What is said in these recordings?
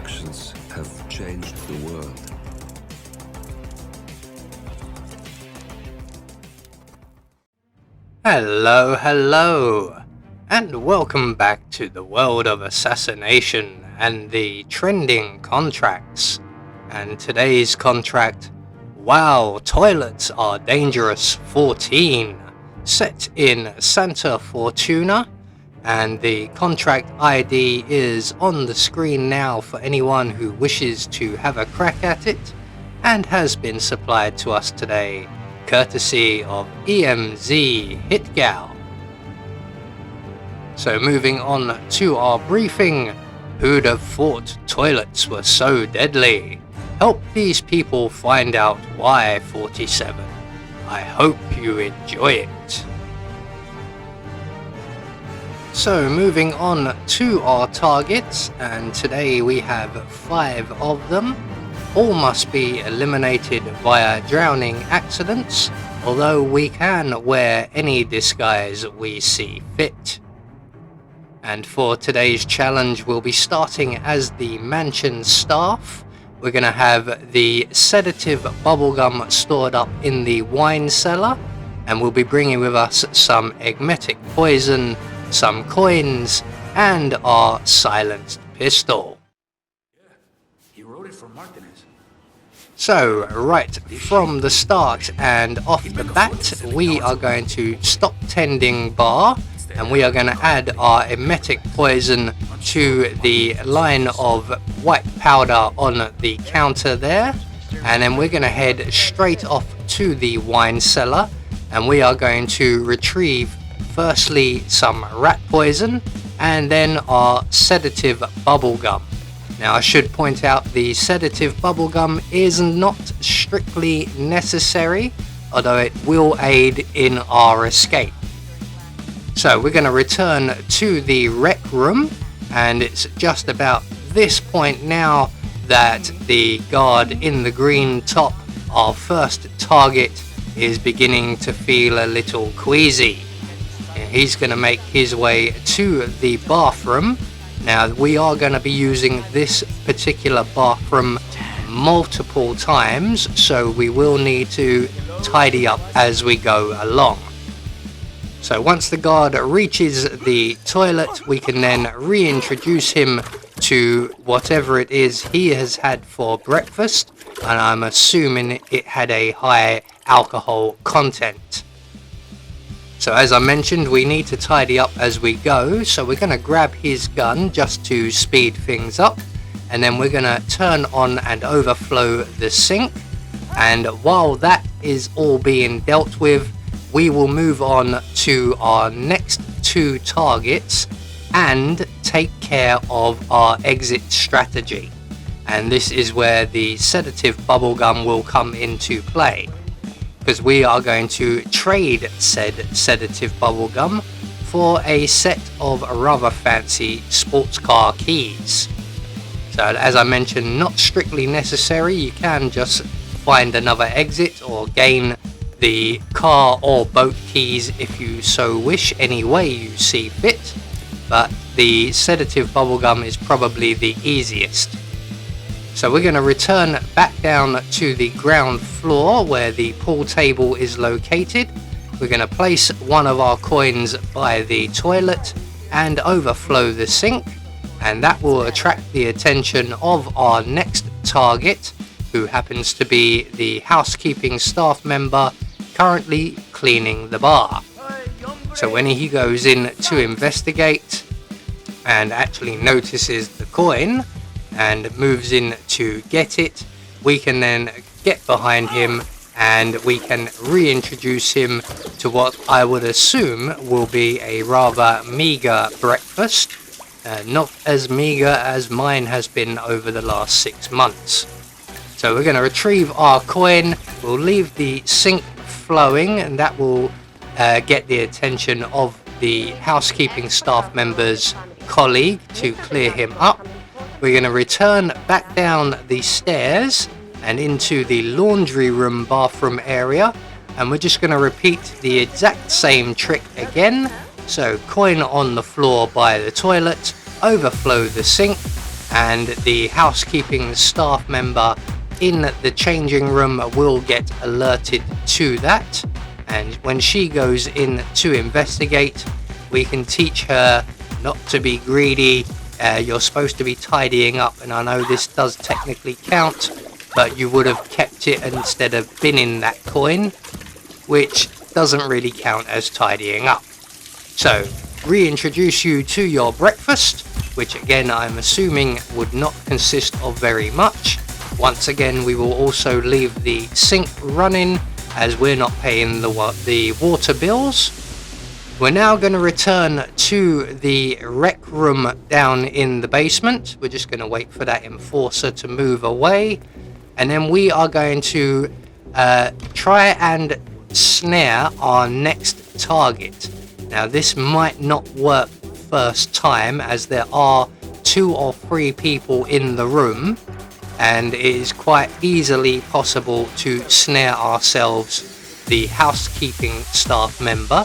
actions have changed the world. Hello, and welcome back to the world of assassination and the trending contracts. And today's contract, Wow, Toilets Are Dangerous 14, set in Santa Fortuna, and the contract ID is on the screen now for anyone who wishes to have a crack at it, and has been supplied to us today courtesy of EMZ Hitgal. So moving on to our briefing, who'd have thought toilets were so deadly? Help these people find out why, 47. I hope you enjoy it. So moving on to our targets, and today we have 5 of them. All must be eliminated via drowning accidents, although we can wear any disguise we see fit. And for today's challenge, we'll be starting as the mansion staff. We're going to have the sedative bubblegum stored up in the wine cellar, and we'll be bringing with us some emetic poison, some coins, and our silenced pistol. He wrote it for Martinez. So, right from the start and off the bat, we are going to stop tending bar, and we are going to add our emetic poison to the line of white powder on the counter there, and then we're going to head straight off to the wine cellar, and we are going to retrieve firstly some rat poison and then our sedative bubblegum. Now I should point out the sedative bubblegum is not strictly necessary, although it will aid in our escape. So we're going to return to the rec room, and it's just about this point now that the guard in the green top, our first target, is beginning to feel a little queasy. He's going to make his way to the bathroom. Now we are going to be using this particular bathroom multiple times, so we will need to tidy up as we go along. So once the guard reaches the toilet, we can then reintroduce him to whatever it is he has had for breakfast, and I'm assuming it had a high alcohol content. So as I mentioned, we need to tidy up as we go, so we're going to grab his gun just to speed things up, and then we're going to turn on and overflow the sink, and while that is all being dealt with, we will move on to our next 2 targets and take care of our exit strategy. And this is where the sedative bubblegum will come into play, because we are going to trade said sedative bubblegum for a set of rather fancy sports car keys. So as I mentioned, not strictly necessary, you can just find another exit or gain the car or boat keys if you so wish, any way you see fit, but the sedative bubblegum is probably the easiest. So we're going to return back down to the ground floor where the pool table is located. We're going to place one of our coins by the toilet and overflow the sink, and that will attract the attention of our next target, who happens to be the housekeeping staff member currently cleaning the bar. So when he goes in to investigate and actually notices the coin and moves in to get it, we can then get behind him and we can reintroduce him to what I would assume will be a rather meager breakfast, not as meager as mine has been over the last 6 months. So we're going to retrieve our coin, we'll leave the sink flowing, and that will get the attention of the housekeeping staff member's colleague to clear him up. We're going to return back down the stairs and into the laundry room bathroom area, and we're just going to repeat the exact same trick again. So coin on the floor by the toilet, overflow the sink, and the housekeeping staff member in the changing room will get alerted to that. And when she goes in to investigate, we can teach her not to be greedy. You're supposed to be tidying up, and I know this does technically count, but you would have kept it instead of binning that coin, which doesn't really count as tidying up. So, reintroduce you to your breakfast, which again I'm assuming would not consist of very much. Once again, we will also leave the sink running as we're not paying the water bills. We're now going to return to the rec room down in the basement. We're just going to wait for that enforcer to move away, and then we are going to try and snare our next target. Now this might not work first time, as there are 2 or 3 people in the room, and it is quite easily possible to snare ourselves the housekeeping staff member.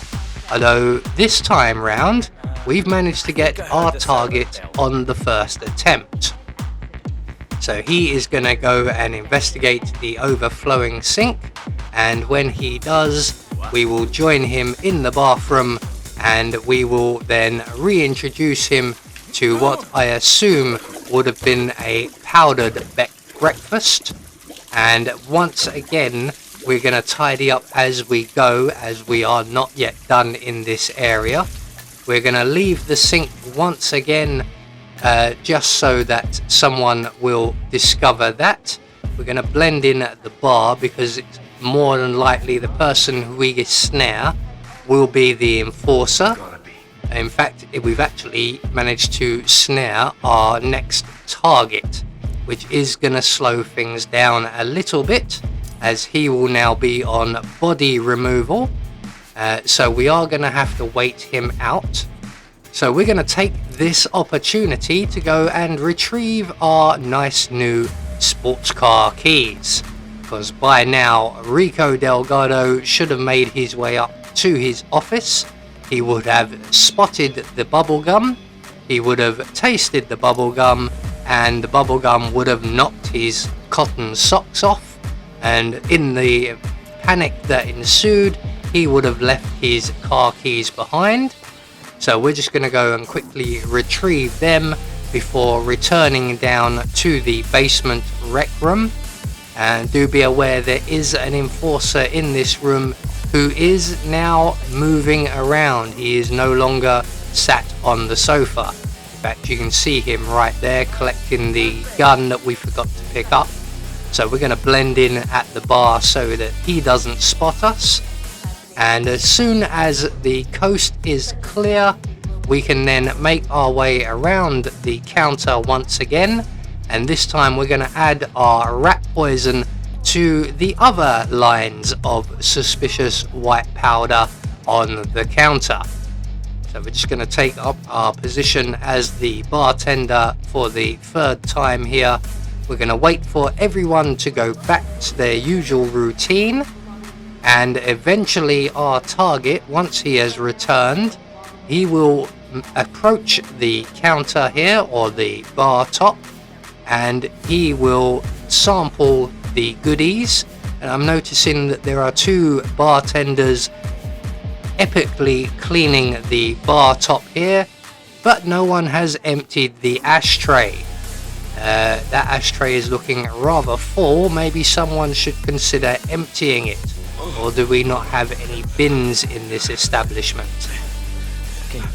Although this time round we've managed to get our target on the first attempt. So he is going to go and investigate the overflowing sink, and when he does, we will join him in the bathroom, and we will then reintroduce him to what I assume would have been a powdered breakfast. And once again, we're going to tidy up as we go, as we are not yet done in this area. We're going to leave the sink once again, just so that someone will discover that. We're going to blend in at the bar, because it's more than likely the person who we snare will be the enforcer. In fact, we've actually managed to snare our next target, which is going to slow things down a little bit, as he will now be on body removal. So we are going to have to wait him out. So we're going to take this opportunity to go and retrieve our nice new sports car keys, because by now Rico Delgado should have made his way up to his office. He would have spotted the bubblegum, he would have tasted the bubblegum, and the bubblegum would have knocked his cotton socks off, and in the panic that ensued, he would have left his car keys behind. So we're just going to go and quickly retrieve them before returning down to the basement rec room. And do be aware there is an enforcer in this room who is now moving around. He is no longer sat on the sofa. In fact, you can see him right there collecting the gun that we forgot to pick up. So we're going to blend in at the bar so that he doesn't spot us. And as soon as the coast is clear, we can then make our way around the counter once again. And this time we're going to add our rat poison to the other lines of suspicious white powder on the counter. So we're just going to take up our position as the bartender for the 3rd time here. We're going to wait for everyone to go back to their usual routine. And eventually our target, once he has returned, he will approach the counter here, or the bar top, and he will sample the goodies. And I'm noticing that there are 2 bartenders epically cleaning the bar top here, but no one has emptied the ashtray. That ashtray is looking rather full. Maybe someone should consider emptying it. Or do we not have any bins in this establishment? Okay.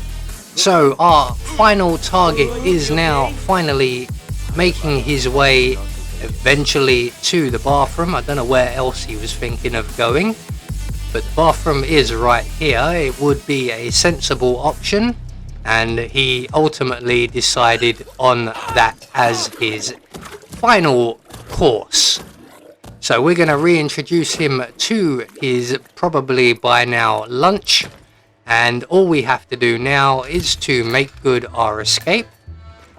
So our final target is now finally making his way eventually to the bathroom. I don't know where else he was thinking of going, but the bathroom is right here. It would be a sensible option, and he ultimately decided on that as his final course. So we're going to reintroduce him to his probably by now lunch, and all we have to do now is to make good our escape.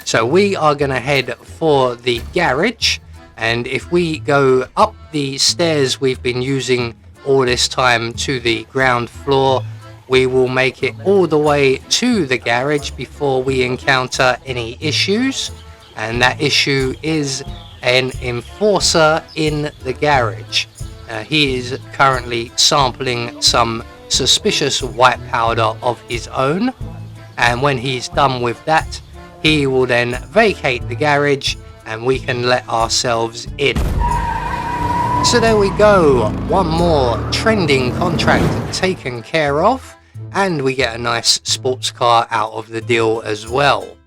So we are going to head for the garage, and if we go up the stairs we've been using all this time to the ground floor, we will make it all the way to the garage before we encounter any issues. and that issue is an enforcer in the garage. He is currently sampling some suspicious white powder of his own, and when he's done with that, he will then vacate the garage and we can let ourselves in. So there we go, one more trending contract taken care of, and we get a nice sports car out of the deal as well.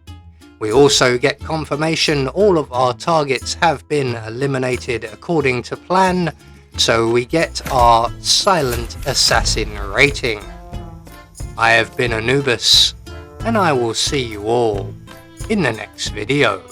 We also get confirmation all of our targets have been eliminated according to plan, so we get our Silent Assassin rating. I have been Anubis, and I will see you all in the next video.